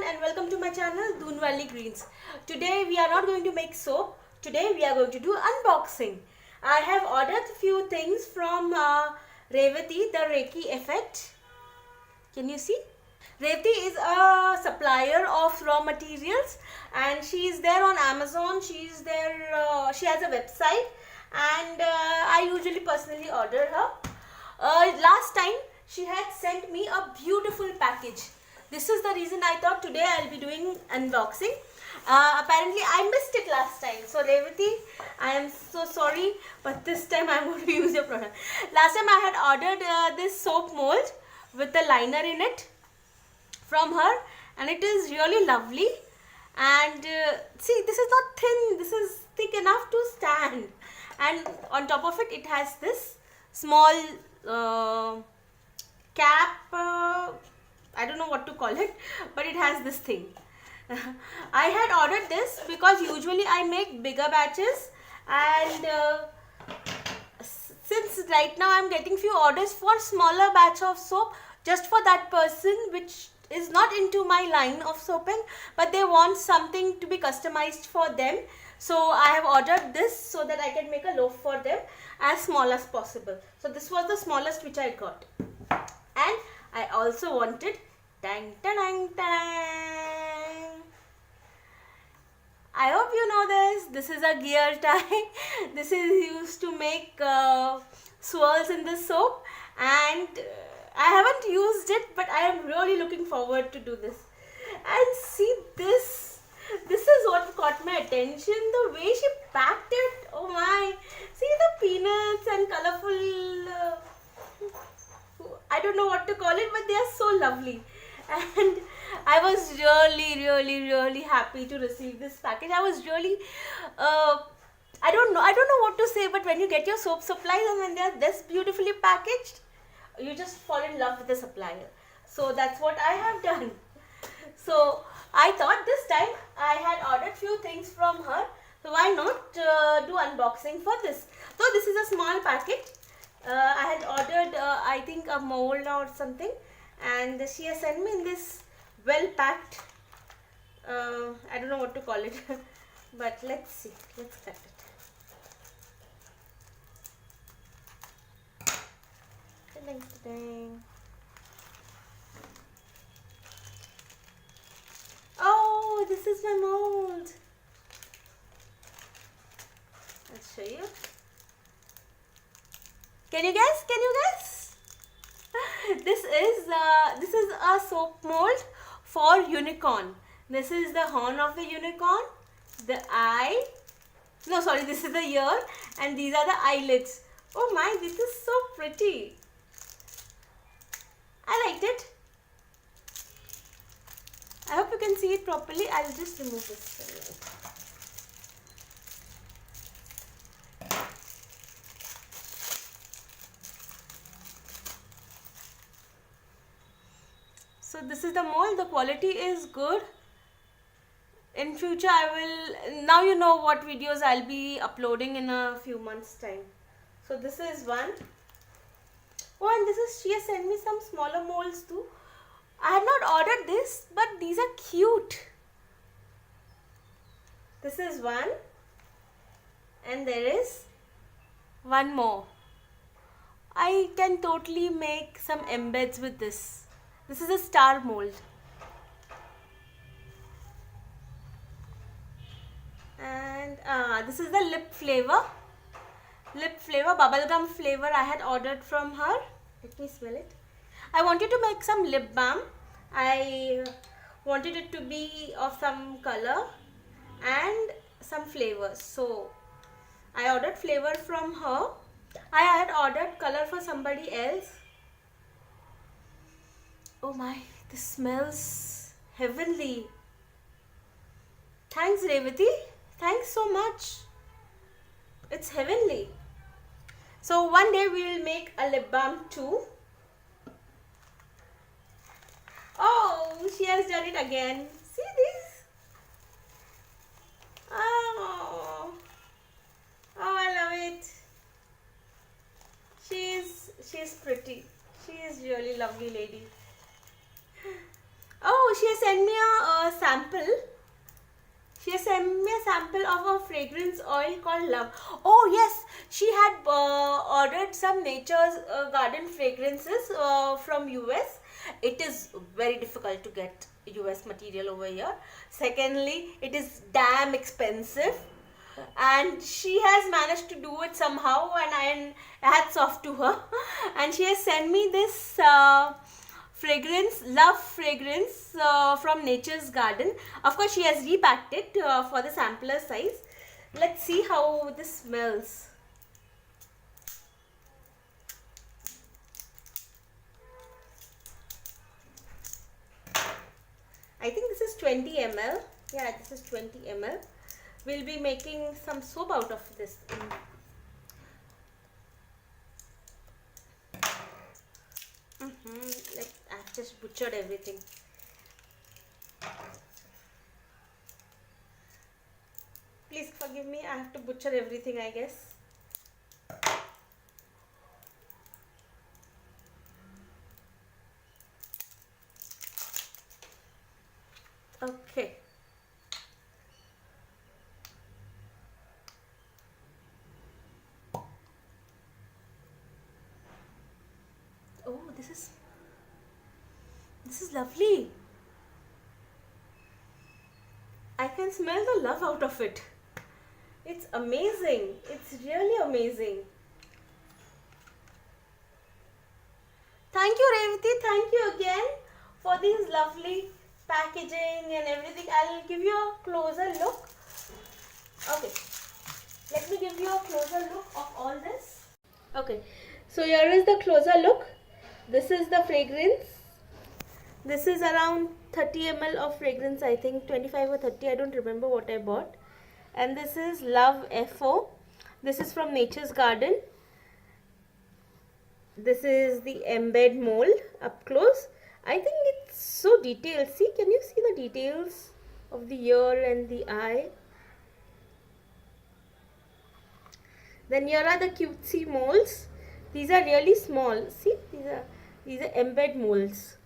everyone and welcome to my channel DoonValleyGreens. Today we are not going to make soap. Today we are going to do unboxing. I have ordered a few things from Revati, the Reiki Effect. Can you see? Revati is a supplier of raw materials and she is there on Amazon. She is there. She has a website and I usually personally order her. Last time she had sent me a beautiful package. This is the reason I thought today I'll be doing unboxing. Apparently I missed it last time. So Revati, I am so sorry, but this time I'm going to use your product. Last time I had ordered this soap mold with a liner in it from her, and it is really lovely. And see, this is not thin, this is thick enough to stand. And on top of it, it has this small cap. I don't know what to call it, but it has this thing. I had ordered this because usually I make bigger batches, and since right now I'm getting few orders for smaller batch of soap just for that person which is not into my line of soaping, but they want something to be customized for them. So I have ordered this so that I can make a loaf for them as small as possible. So this was the smallest which I got. And I also wanted tang tang tang. I hope you know this. This is a gear tie. This is used to make swirls in the soap, and I haven't used it, but I am really looking forward to do this. And see this. This is what caught my attention. The way she packed it. Oh my. See the peanuts and colorful. I don't know what to call it, but they are so lovely. And I was really happy to receive this package. I was really I don't know what to say, but when you get your soap supplies and when they are this beautifully packaged, you just fall in love with the supplier. So that's what I have done. So I thought this time I had ordered few things from her, so why not do unboxing for this. So this is a small packet. I had ordered I think a mold or something, and she has sent me in this well packed, I don't know what to call it, but let's see, let's cut it. Oh, this is my mold. I'll show you. Can you guess? Can you guess? This is a soap mold for unicorn. This is the horn of the unicorn, the eye. No, sorry, this is the ear, and these are the eyelids. Oh my, this is so pretty. I liked it. I hope you can see it properly. I'll just remove this. So this is the mold. The quality is good. In future I will, now you know what videos I'll be uploading in a few months time. So this is one. Oh, and this is, she has sent me some smaller molds too. I had not ordered this, but these are cute. This is one, and there is one more. I can totally make some embeds with this. This is a star mold. And this is the lip flavor. Lip flavor, bubblegum flavor I had ordered from her. Let me smell it. I wanted to make some lip balm. I wanted it to be of some color and some flavors. So I ordered flavor from her. I had ordered color for somebody else. Oh my, this smells heavenly. Thanks Revati. Thanks so much. It's heavenly. So one day we will make a lip balm too. Oh, she has done it again. See this? Oh, I love it. She's pretty. She is really lovely lady. Oh, Oh, she has sent me a sample. She has sent me a sample of a fragrance oil called Love. Oh yes, she had ordered some Nature's Garden fragrances from US. It is very difficult to get US material over here. Secondly, it is damn expensive. And she has managed to do it somehow, and hats off to her. And she has sent me this fragrance, Love fragrance from Nature's Garden. Of course, she has repacked it for the sampler size. Let's see how this smells. I think this is 20 ml. Yeah, this is 20 ml. We'll be making some soap out of this. Like, I've just butchered everything. Please forgive me, I have to butcher everything, I guess. Okay. Oh, this is lovely. I can smell the love out of it. It's amazing. It's really amazing. Thank you, Revati. Thank you again for these lovely packaging and everything. I'll give you a closer look. Okay. Let me give you a closer look of all this. Okay. So here is the closer look. This is the fragrance. This is around 30 ml of fragrance, I think 25 or 30, I don't remember what I bought. And this is Love FO. This is from Nature's Garden. This is the embed mold up close. I think it's so detailed. See, can you see the details of the ear and the eye? Then here are the cutesy molds. These are really small. See, these are embed molds.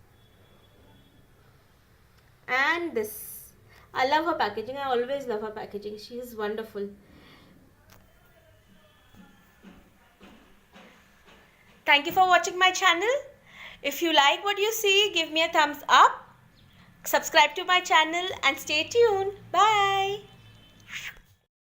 And this, I love her packaging. I always love her packaging. She is wonderful. Thank you for watching my channel. If you like what you see, give me a thumbs up. Subscribe to my channel and stay tuned. Bye.